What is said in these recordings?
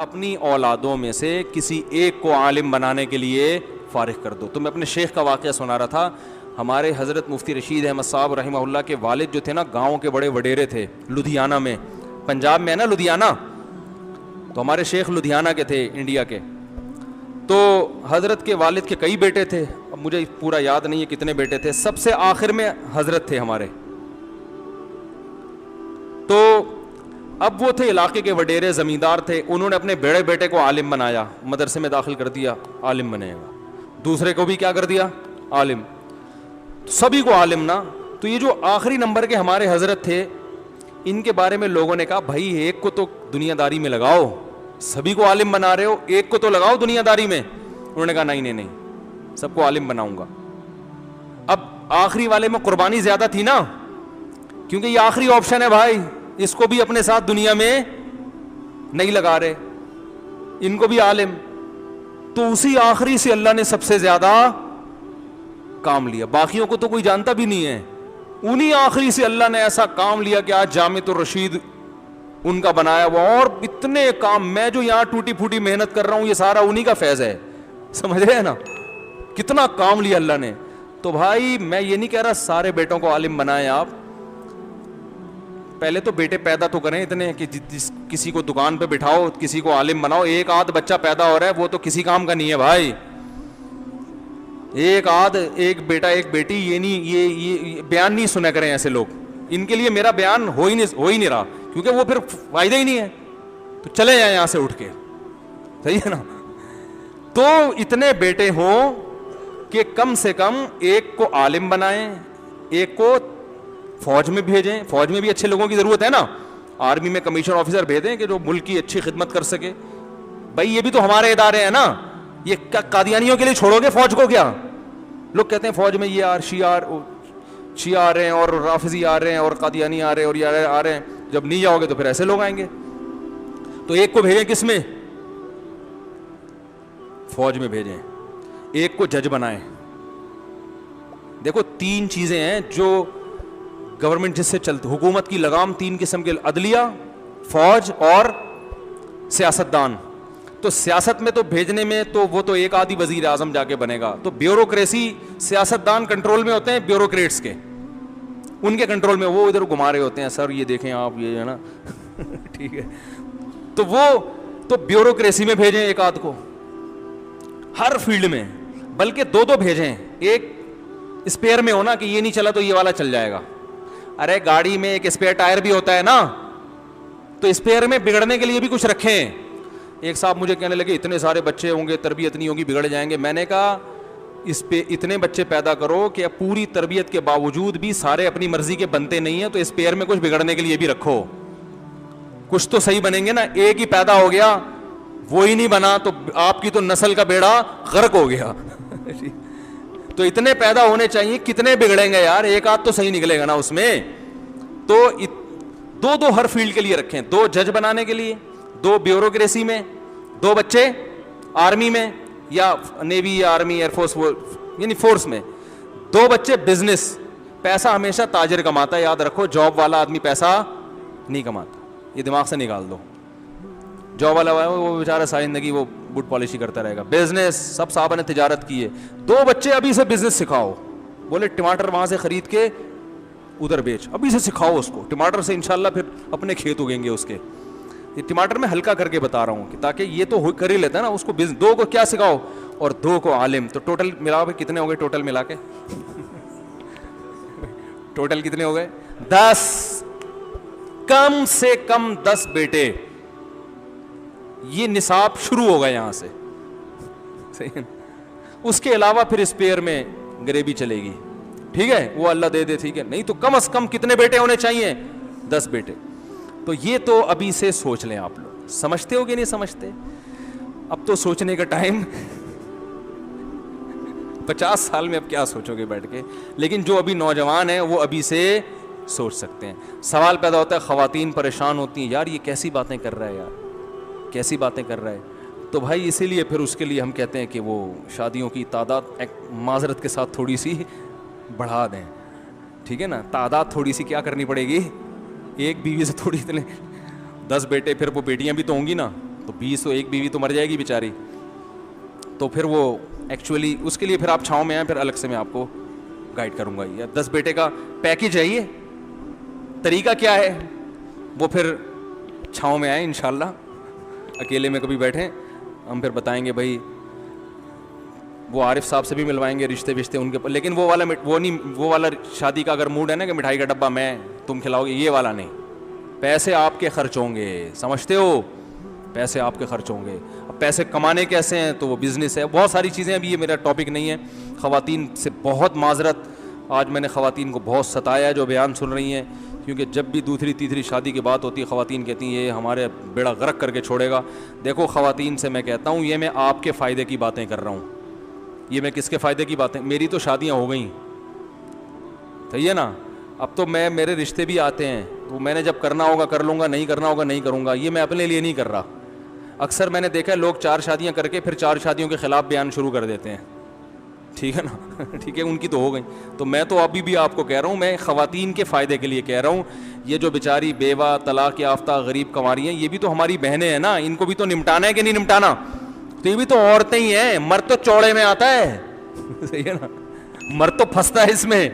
اپنی اولادوں میں سے کسی ایک کو عالم بنانے کے لیے فارغ کر دو. تو میں اپنے شیخ کا واقعہ سنا رہا تھا. ہمارے حضرت مفتی رشید احمد صاحب رحمہ اللہ کے والد جو تھے نا, گاؤں کے بڑے وڈیرے تھے, لدھیانہ میں, پنجاب میں ہے نا لدھیانہ, تو ہمارے شیخ لدھیانہ کے تھے, انڈیا کے. تو حضرت کے والد کے کئی بیٹے تھے, اب مجھے پورا یاد نہیں ہے کتنے بیٹے تھے. سب سے آخر میں حضرت تھے ہمارے. تو اب وہ تھے علاقے کے وڈیرے, زمیندار تھے. انہوں نے اپنے بڑے بیٹے کو عالم بنایا, مدرسے میں داخل کر دیا, عالم بنے گا. دوسرے کو بھی کیا کر دیا, عالم. سبھی کو عالم نا. تو یہ جو آخری نمبر کے ہمارے حضرت تھے, ان کے بارے میں لوگوں نے کہا بھائی ایک کو تو دنیا داری میں لگاؤ, سبھی کو عالم بنا رہے ہو, ایک کو تو لگاؤ دنیا داری میں. انہوں نے کہا نہیں, سب کو عالم بناؤں گا. اب آخری والے میں قربانی زیادہ تھی نا, کیونکہ یہ آخری آپشن ہے بھائی, اس کو بھی اپنے ساتھ دنیا میں نہیں لگا رہے, ان کو بھی عالم. تو اسی آخری سے اللہ نے سب سے زیادہ کام لیا, باقیوں کو تو کوئی جانتا بھی نہیں ہے. انہی آخری سے اللہ نے ایسا کام لیا کہ آج جامع الرشید ان کا بنایا ہوا. اور اتنے کام, میں جو یہاں ٹوٹی پھوٹی محنت کر رہا ہوں, یہ سارا انہی کا فیض ہے, سمجھ رہے ہیں نا, کتنا کام لیا اللہ نے. تو بھائی میں یہ نہیں کہہ رہا سارے بیٹوں کو عالم بنائیں آپ, پہلے تو بیٹے پیدا تو کریں اتنے کہ کسی کو دکان پہ بٹھاؤ, کسی کو عالم بناؤ. ایک آدھ بچہ پیدا ہو رہا ہے وہ تو کسی کام کا نہیں ہے بھائی. ایک آدھ, ایک بیٹا ایک بیٹی, یہ نہیں, یہ بیان نہیں سنا کریں ایسے لوگ. ان کے لیے میرا بیان ہو ہی نہیں رہا, کیونکہ وہ پھر فائدہ ہی نہیں ہے. تو چلے جائیں یہاں سے اٹھ کے, صحیح ہے نا. تو اتنے بیٹے ہوں کہ کم سے کم ایک کو عالم بنائیں, ایک کو فوج میں بھیجیں. فوج میں بھی اچھے لوگوں کی ضرورت ہے نا, آرمی میں کمیشن آفیسر بھیجیں کہ جو ملک کی اچھی خدمت کر سکے. بھائی یہ بھی تو ہمارے ادارے ہیں نا, یہ قادیانیوں کے لیے چھوڑو گے فوج کو کیا؟ لوگ کہتے ہیں فوج میں یہ شیعہ آ رہے ہیں اور رافضی آ رہے ہیں اور قادیانی آ رہے ہیں اور یہ آ رہے ہیں. جب نہیں جاؤ گے تو پھر ایسے لوگ آئیں گے. تو ایک کو بھیجیں کس میں, فوج میں بھیجیں. ایک کو جج بنائیں. دیکھو تین چیزیں ہیں جو گورنمنٹ جس سے چلتی, حکومت کی لگام تین قسم کے, عدلیہ, فوج اور سیاستدان. تو سیاست میں تو بھیجنے میں تو وہ تو ایک آدھی وزیر اعظم جا کے بنے گا. تو بیوروکریسی, سیاستدان کنٹرول میں ہوتے ہیں بیوروکریٹس کے, ان کے کنٹرول میں, وہ ادھر گھما رہے ہوتے ہیں, سر یہ دیکھیں آپ, یہ ہے نا ٹھیک ہے. تو وہ تو بیوروکریسی میں بھیجیں ایک آدھ کو, ہر فیلڈ میں, بلکہ دو بھیجیں. ایک اسپیئر میں ہونا کہ یہ نہیں چلا تو یہ والا چل جائے گا. ارے گاڑی میں ایک اسپیئر ٹائر بھی ہوتا ہے نا, تو اسپیئر میں بگڑنے کے لیے بھی کچھ رکھیں. ایک صاحب مجھے کہنے لگے اتنے سارے بچے ہوں گے, تربیت نہیں ہوگی, بگڑ جائیں گے. میں نے کہا اس پہ اتنے بچے پیدا کرو کہ پوری تربیت کے باوجود بھی سارے اپنی مرضی کے بنتے نہیں ہیں, تو اسپیئر میں کچھ بگڑنے کے لیے بھی رکھو, کچھ تو صحیح بنیں گے نا. ایک ہی پیدا ہو گیا, وہی نہیں بنا, تو آپ کی تو نسل کا بیڑا غرق ہو گیا. تو اتنے پیدا ہونے چاہیے, کتنے بگڑیں گے یار, ایک آدھ تو صحیح نکلے گا نا اس میں. تو دو ہر فیلڈ کے لیے رکھیں, 2 جج بنانے کے لیے, 2 بیوروکریسی میں, 2 بچے آرمی میں یا نیوی یا آرمی ایئر فورس, یعنی فورس میں, 2 بچے بزنس. پیسہ ہمیشہ تاجر کماتا ہے, یاد رکھو, جاب والا آدمی پیسہ نہیں کماتا, یہ دماغ سے نکال دو. جاب والا وہ بیچارہ ساری زندگی وہ بوٹ پالیشی کرتا رہے گا. بزنس, سب صاحبہ نے تجارت کی ہے. 2 بچے ابھی سے بزنس سکھاؤ, بولے ٹماٹر وہاں سے خرید کے ادھر بیچ, ابھی سے سکھاؤ اس کو. ٹماٹر سے انشاءاللہ پھر اپنے کھیت اگیں گے اس کے. یہ ٹماٹر میں ہلکا کر کے بتا رہا ہوں کہ تاکہ یہ تو کر ہی لیتا ہے نا اس کو. 2 کو کیا سکھاؤ اور 2 کو عالم. تو ٹوٹل ملا کے کتنے ہو گئے, ٹوٹل ملا کے ٹوٹل کتنے ہو گئے, 10. کم سے کم 10 بیٹے. یہ نصاب شروع ہوگا یہاں سے, صحیح. اس کے علاوہ پھر اسپیئر میں گریبی چلے گی, ٹھیک ہے, وہ اللہ دے دے, ٹھیک ہے. نہیں تو کم از کم کتنے بیٹے ہونے چاہیے, 10 بیٹے. تو یہ تو ابھی سے سوچ لیں آپ لوگ. سمجھتے ہو کہ نہیں سمجھتے؟ اب تو سوچنے کا ٹائم 50 سال میں اب کیا سوچو گے بیٹھ کے. لیکن جو ابھی نوجوان ہیں وہ ابھی سے سوچ سکتے ہیں. سوال پیدا ہوتا ہے, خواتین پریشان ہوتی ہیں, یار یہ کیسی باتیں کر رہا ہے, یار کیسی باتیں کر رہا ہے. تو بھائی اسی لیے پھر اس کے لیے ہم کہتے ہیں کہ وہ شادیوں کی تعداد معذرت کے ساتھ تھوڑی سی بڑھا دیں, ٹھیک ہے نا. تعداد تھوڑی سی کیا کرنی پڑے گی, ایک بیوی سے تھوڑی اتنے 10 بیٹے, پھر وہ بیٹیاں بھی تو ہوں گی نا, تو 20 ایک بیوی تو مر جائے گی بیچاری. تو پھر وہ ایکچولی اس کے لیے پھر آپ چھاؤں میں آئیں, پھر الگ سے میں آپ کو گائیڈ کروں گا. یا 10 بیٹے کا پیکیج ہے, یہ طریقہ کیا ہے, وہ پھر چھاؤں میں آئیں انشاءاللہ, اکیلے میں کبھی بیٹھیں, ہم پھر بتائیں گے بھائی. وہ عارف صاحب سے بھی ملوائیں گے رشتے وشتے ان کے پر, لیکن وہ والا شادی کا اگر موڈ ہے نا کہ مٹھائی کا ڈبہ میں تم کھلاؤ گے, یہ والا نہیں. پیسے آپ کے خرچ ہوں گے, سمجھتے ہو, پیسے آپ کے خرچ ہوں گے. اب پیسے کمانے کیسے ہیں, تو وہ بزنس ہے, بہت ساری چیزیں. ابھی یہ میرا ٹاپک نہیں ہے. خواتین سے بہت معذرت, آج میں نے خواتین کو بہت ستایا جو بیان سن رہی ہیں, کیونکہ جب بھی دوسری تیسری شادی کی بات ہوتی ہے خواتین کہتی ہیں یہ ہمارے بیڑا غرق کر کے چھوڑے گا. دیکھو خواتین سے میں کہتا ہوں, یہ میں آپ کے فائدے کی باتیں کر رہا ہوں. یہ میں کس کے فائدے کی باتیں, میری تو شادیاں ہو گئیں, صحیح ہے نا. اب تو میرے رشتے بھی آتے ہیں, تو میں نے جب کرنا ہوگا کر لوں گا, نہیں کرنا ہوگا نہیں کروں گا. یہ میں اپنے لیے نہیں کر رہا. اکثر میں نے دیکھا ہے لوگ 4 شادیاں کر کے پھر 4 شادیوں کے خلاف بیان شروع کر دیتے ہیں, ٹھیک ہے نا. ٹھیک ہے, ان کی تو ہو گئی. تو میں تو ابھی بھی آپ کو کہہ رہا ہوں, میں خواتین کے فائدے کے لیے کہہ رہا ہوں. یہ جو بیچاری بیوہ, طلاق یافتہ, غریب کنواری ہیں, یہ بھی تو ہماری بہنیں ہیں نا, ان کو بھی تو نمٹانا ہے کہ نہیں نمٹانا. تو یہ بھی تو عورتیں ہی ہیں. مرد تو چوڑے میں آتا ہے, صحیح ہے نا, مرد تو پھنستا ہے اس میں.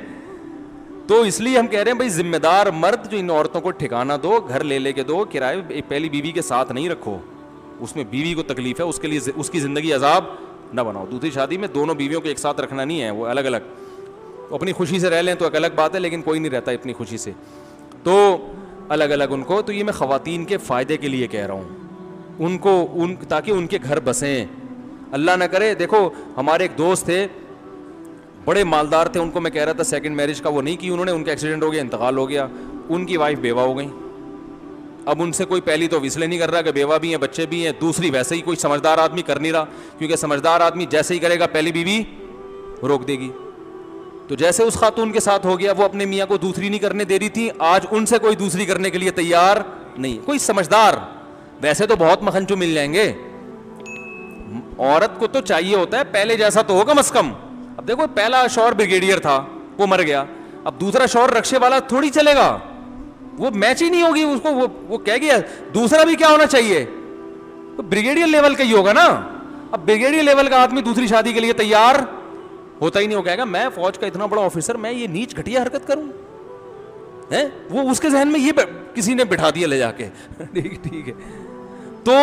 تو اس لیے ہم کہہ رہے ہیں بھائی ذمہ دار مرد جو ان عورتوں کو ٹھکانہ دو, گھر لے کے دو, کرائے پہلی بیوی کے ساتھ نہیں رکھو, اس میں بیوی کو تکلیف ہے, اس کے لیے اس کی زندگی عذاب نہ بناؤ. دوسری شادی میں دونوں بیویوں کو ایک ساتھ رکھنا نہیں ہے, وہ الگ الگ, اپنی خوشی سے رہ لیں تو ایک الگ بات ہے, لیکن کوئی نہیں رہتا اپنی خوشی سے, تو الگ الگ ان کو. تو یہ میں خواتین کے فائدے کے لیے کہہ رہا ہوں, ان کو تاکہ ان کے گھر بسیں. اللہ نہ کرے, دیکھو ہمارے ایک دوست تھے, بڑے مالدار تھے, ان کو میں کہہ رہا تھا سیکنڈ میرج کا وہ نہیں کی انہوں نے, ان کا ایکسیڈنٹ ہو گیا, انتقال ہو گیا, ان کی وائف بیوہ ہو گئی. اب ان سے کوئی پہلی تو اس لیے نہیں کر رہا کہ بیوہ بھی ہیں بچے بھی ہیں, دوسری ویسے ہی کوئی سمجھدار آدمی کر نہیں رہا, کیونکہ سمجھدار آدمی جیسے ہی کرے گا پہلی بیوی روک دے گی. تو جیسے اس خاتون کے ساتھ ہو گیا, وہ اپنے میاں کو دوسری نہیں کرنے دے رہی تھی, آج ان سے کوئی دوسری کرنے کے لیے تیار نہیں. کوئی سمجھدار, ویسے تو بہت مکھنچو مل جائیں گے, عورت کو تو چاہیے ہوتا ہے پہلے جیسا تو ہو کم از کم. اب دیکھو پہلا شوہر بریگیڈیئر تھا, وہ مر گیا, اب دوسرا شوہر رکشے والا تھوڑی چلے گا, وہ میچ ہی نہیں ہوگی اس کو. وہ کہہ گیا دوسرا بھی کیا ہونا چاہیے, بریگیڈیئر لیول کا ہی ہوگا نا. اب بریگیڈیئر لیول کا آدمی دوسری شادی کے لیے تیار ہوتا ہی نہیں. ہو کہے گا میں فوج کا اتنا بڑا آفیسر, میں یہ نیچ گھٹیا حرکت کروں, ہے وہ اس کے ذہن میں یہ کسی نے بٹھا دیا لے جا کے. ٹھیک ہے, تو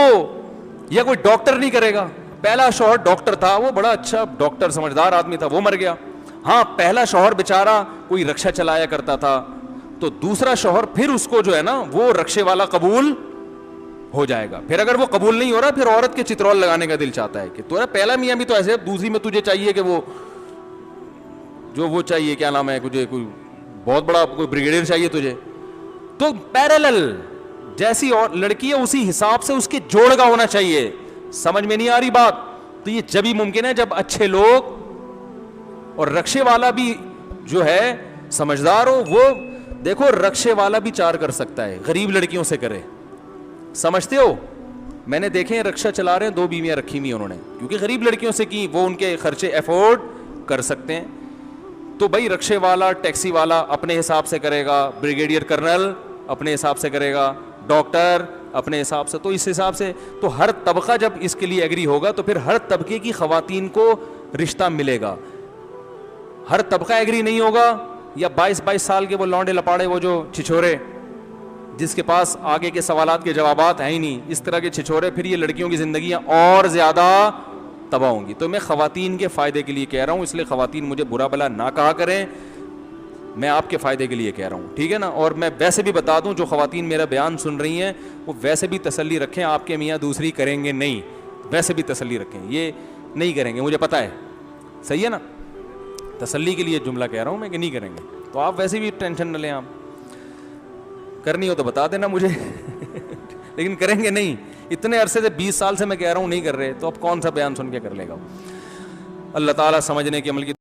یا کوئی ڈاکٹر نہیں کرے گا. پہلا شوہر ڈاکٹر تھا, وہ بڑا اچھا ڈاکٹر سمجھدار آدمی تھا, وہ مر گیا. ہاں پہلا شوہر بیچارہ کوئی رکشا چلایا کرتا تھا, تو دوسرا شوہر پھر اس کو جو ہے نا وہ رکشے والا قبول ہو جائے گا. پھر اگر وہ قبول نہیں ہو رہا, پھر عورت کے چترول لگانے کا دل چاہتا ہے کہ تو پہلا میاں بھی تو ایسے, دوسری میں تجھے چاہیے کہ وہ جو وہ چاہیے, کیا نام ہے, تجھے کوئی بہت بڑا کوئی بریگیڈیئر چاہیے تجھے. تو پیرالل جیسی اور لڑکی ہے اسی حساب سے اس کے جوڑ کا ہونا چاہیے. سمجھ میں نہیں آ رہی بات؟ تو یہ جب ہی ممکن ہے جب اچھے لوگ, اور رکشے والا بھی جو ہے سمجھدار ہو. وہ دیکھو رکشے والا بھی 4 کر سکتا ہے, غریب لڑکیوں سے کرے, سمجھتے ہو. میں نے دیکھے رکشا چلا رہے ہیں, 2 بیویاں رکھی ہوئی انہوں نے, کیونکہ غریب لڑکیوں سے کی, وہ ان کے خرچے افورڈ کر سکتے ہیں. تو بھائی رکشے والا, ٹیکسی والا اپنے حساب سے کرے گا, بریگیڈیئر کرنل اپنے حساب سے کرے گا, ڈاکٹر اپنے حساب سے. تو اس حساب سے تو ہر طبقہ جب اس کے لیے ایگری ہوگا تو پھر ہر طبقے کی خواتین کو رشتہ ملے گا. ہر طبقہ ایگری نہیں ہوگا, یا 22 سال کے وہ لونڈے لپاڑے, وہ جو چھچورے جس کے پاس آگے کے سوالات کے جوابات ہیں ہی نہیں, اس طرح کے چھچورے, پھر یہ لڑکیوں کی زندگیاں اور زیادہ تباہ ہوں گی. تو میں خواتین کے فائدے کے لیے کہہ رہا ہوں, اس لیے خواتین مجھے برا بھلا نہ کہا کریں, میں آپ کے فائدے کے لیے کہہ رہا ہوں, ٹھیک ہے نا. اور میں ویسے بھی بتا دوں, جو خواتین میرا بیان سن رہی ہیں وہ ویسے بھی تسلی رکھیں, آپ کے میاں دوسری کریں گے نہیں, ویسے بھی تسلی رکھیں, یہ نہیں کریں گے, مجھے پتا ہے, صحیح ہے نا. تسلی کے لیے جملہ کہہ رہا ہوں میں کہ نہیں کریں گے, تو آپ ویسے بھی ٹینشن نہ لیں. آپ کرنی ہو تو بتا دینا مجھے, لیکن کریں گے نہیں. اتنے عرصے سے 20 سال سے میں کہہ رہا ہوں نہیں کر رہے, تو اب کون سا بیان سن کے کر لے گا. اللہ تعالیٰ سمجھنے کی عمل کی